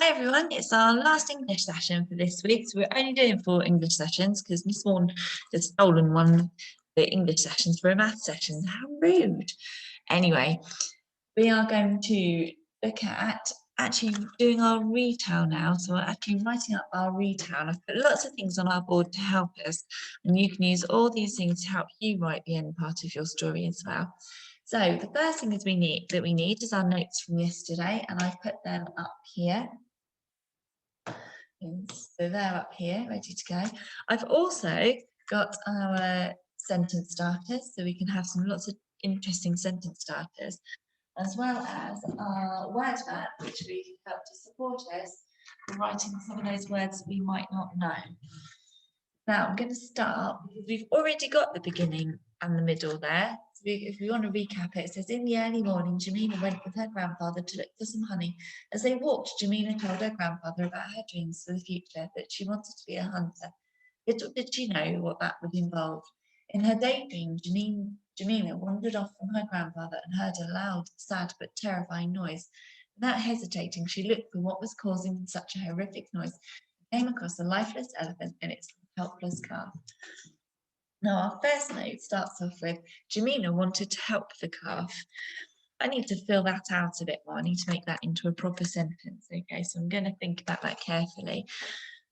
Hi everyone, it's our last English session for this week. So we're only doing 4 English sessions because Miss Vaughan has stolen one of the English sessions for a math session. How rude. Anyway, we are going to look at actually doing our retell now. So we're actually writing up our retell. I've put lots of things on our board to help us, and you can use all these things to help you write the end part of your story as well. So the first thing we need is our notes from yesterday, and I've put them up here. So they're up here, ready to go. I've also got our sentence starters, so we can have lots of interesting sentence starters, as well as our word map, which we help to support us in writing some of those words that we might not know. Now I'm going to start because we've already got the beginning and the middle there. So if we want to recap it, it says, in the early morning, Jamina went with her grandfather to look for some honey. As they walked, Jamina told her grandfather about her dreams for the future, that she wanted to be a hunter. Little did she know what that would involve. In her daydream, Jamina wandered off from her grandfather and heard a loud, sad but terrifying noise. Without hesitating, she looked for what was causing such a horrific noise. Came across a lifeless elephant and its helpless calf. Now our first note starts off with Jamina wanted to help the calf. I need to fill that out a bit more. I need to make that into a proper sentence. Okay, so I'm going to think about that carefully.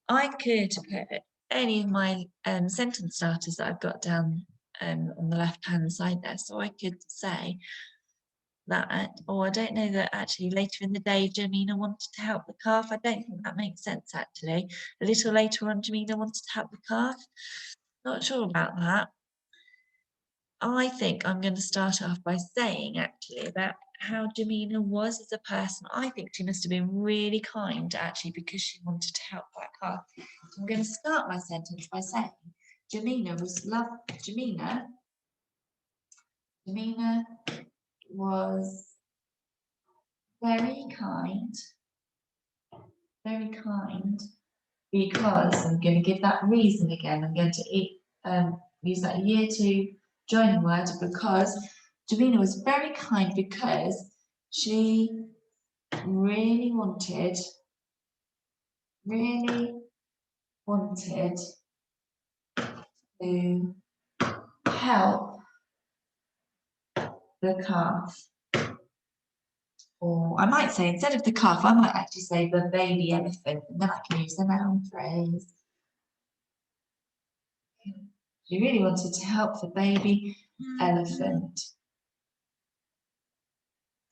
I could put any of my sentence starters that I've got down on the left hand side there. So I could say that, or I don't know that actually later in the day Jamina wanted to help the calf. I don't think that makes sense actually. A little later on Jamina wanted to help the calf. Not sure about that. I think I'm going to start off by saying actually about how Jamina was as a person. I think she must have been really kind actually because she wanted to help that calf. So I'm going to start my sentence by saying Jamina was very kind because I'm going to give that reason again. I'm going to use that year 2 joining word because Jamina was very kind because she really wanted to help the calf. Or I might say, instead of the calf, I might actually say the baby elephant, and then I can use the noun phrase. She really wanted to help the baby elephant.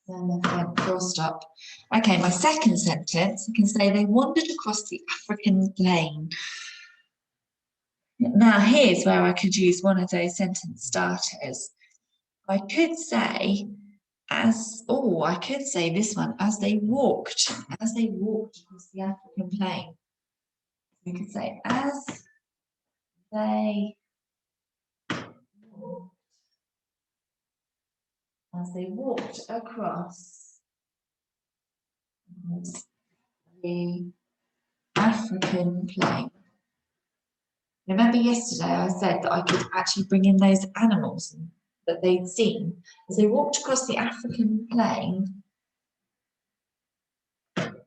Full stop. Okay, my second sentence, I can say they wandered across the African plain. Now, here's where I could use one of those sentence starters. I could say, I could say this one, as they walked across the African plain. We could say, as they walked across the African plain. Remember yesterday I said that I could actually bring in those animals that they'd seen. As they walked across the African plain,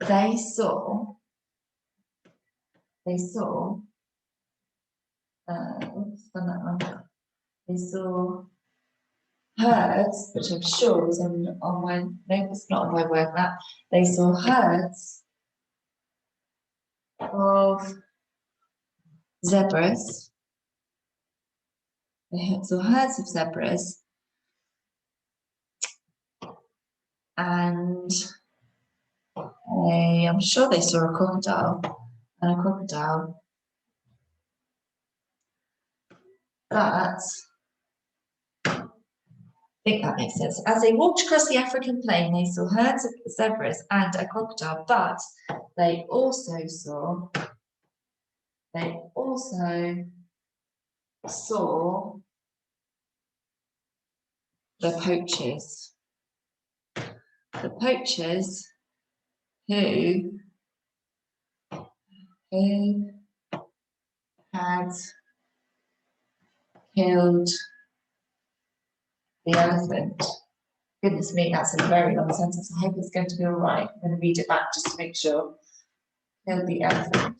they saw herds, which I'm sure was on my, no, it's not on my word map. They saw herds of zebras. They saw herds of zebras, and I'm sure they saw a crocodile and a crocodile. But I think that makes sense. As they walked across the African plain, they saw herds of zebras and a crocodile, but they also saw the poachers. The poachers who had killed the elephant. Goodness me, that's a very long sentence. I hope it's going to be all right. I'm going to read it back just to make sure. killed the elephant.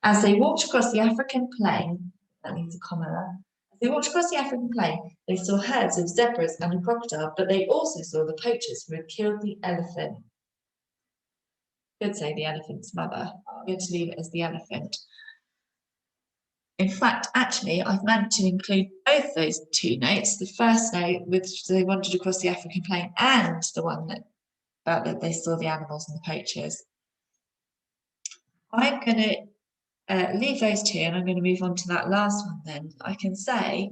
As they walked across the African plain, that needs a comma there. As they walked across the African plain, they saw herds of zebras and a crocodile, but they also saw the poachers who had killed the elephant. Could say the elephant's mother. I'm going to leave it as the elephant. In fact, actually, I've managed to include both those two notes. The first note, which they wandered across the African plain, and the one that they saw the animals and the poachers. I'm going to leave those two, and I'm going to move on to that last one then. I can say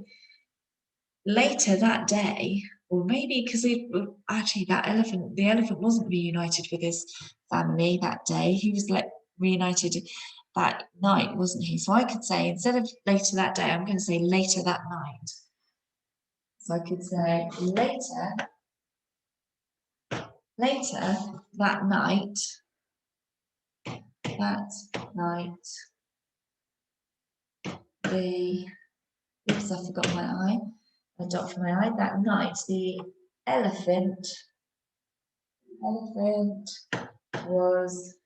later that day, or maybe because actually the elephant wasn't reunited with his family that day. He was like reunited that night, wasn't he? So I could say, instead of later that day, I'm going to say later that night. So I could say later that night, oops, I forgot my eye, a dot for my eye, that night, the elephant was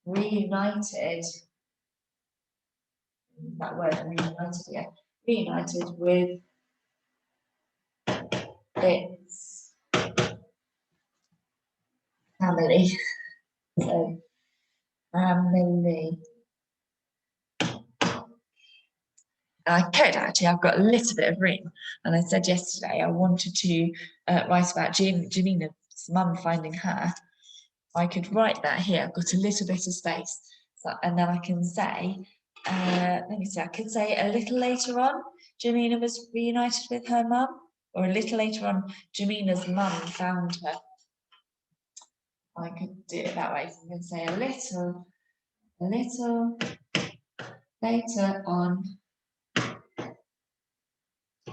reunited, that word reunited, yeah, reunited with its family. So, family. I could actually, I've got a little bit of room, and I said yesterday I wanted to write about Janina's mum finding her. I could write that here. I've got a little bit of space, so, and then I can say, let me see, I could say a little later on, Janina was reunited with her mum, or a little later on, Janina's mum found her. I could do it that way. So I'm going to say a little later on,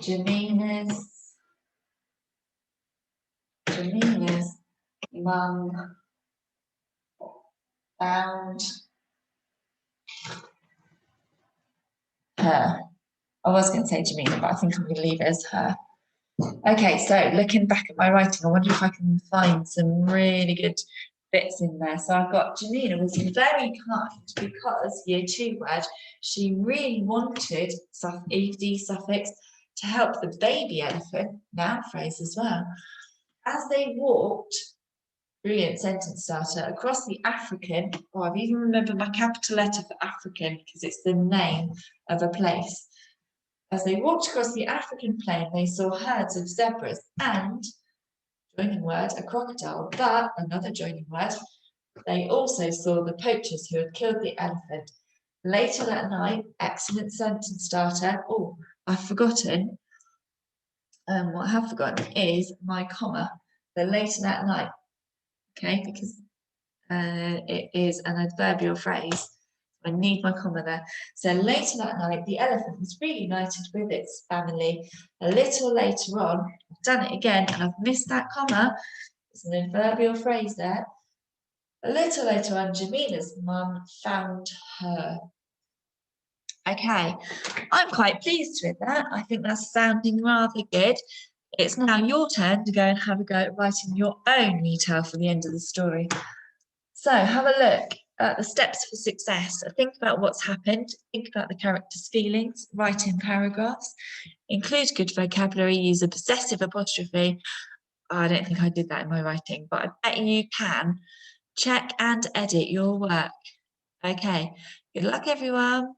Janina's mum found her. I was going to say Janina, but I think I'm going to leave it as her. Okay, so looking back at my writing, I wonder if I can find some really good bits in there. So I've got Janina was very kind because, year 2 word, she really wanted ED suffix to help the baby elephant, noun phrase as well. As they walked, brilliant sentence starter, across the African, I've even remembered my capital letter for African because it's the name of a place. As they walked across the African plain, they saw herds of zebras and, joining word, a crocodile, but another joining word, they also saw the poachers who had killed the elephant. Later that night, excellent sentence starter. Oh, I've forgotten. What I have forgotten is my comma. The later that night, okay, because it is an adverbial phrase. I need my comma there. So later that night, the elephant was reunited with its family. A little later on, I've done it again and I've missed that comma. It's an adverbial phrase there. A little later on, Jamina's mum found her. Okay, I'm quite pleased with that. I think that's sounding rather good. It's now your turn to go and have a go at writing your own retell for the end of the story. So have a look at the steps for success. Think about what's happened. Think about the character's feelings. Write in paragraphs. Include good vocabulary. Use a possessive apostrophe. I don't think I did that in my writing, but I bet you can. Check and edit your work. Okay, good luck everyone.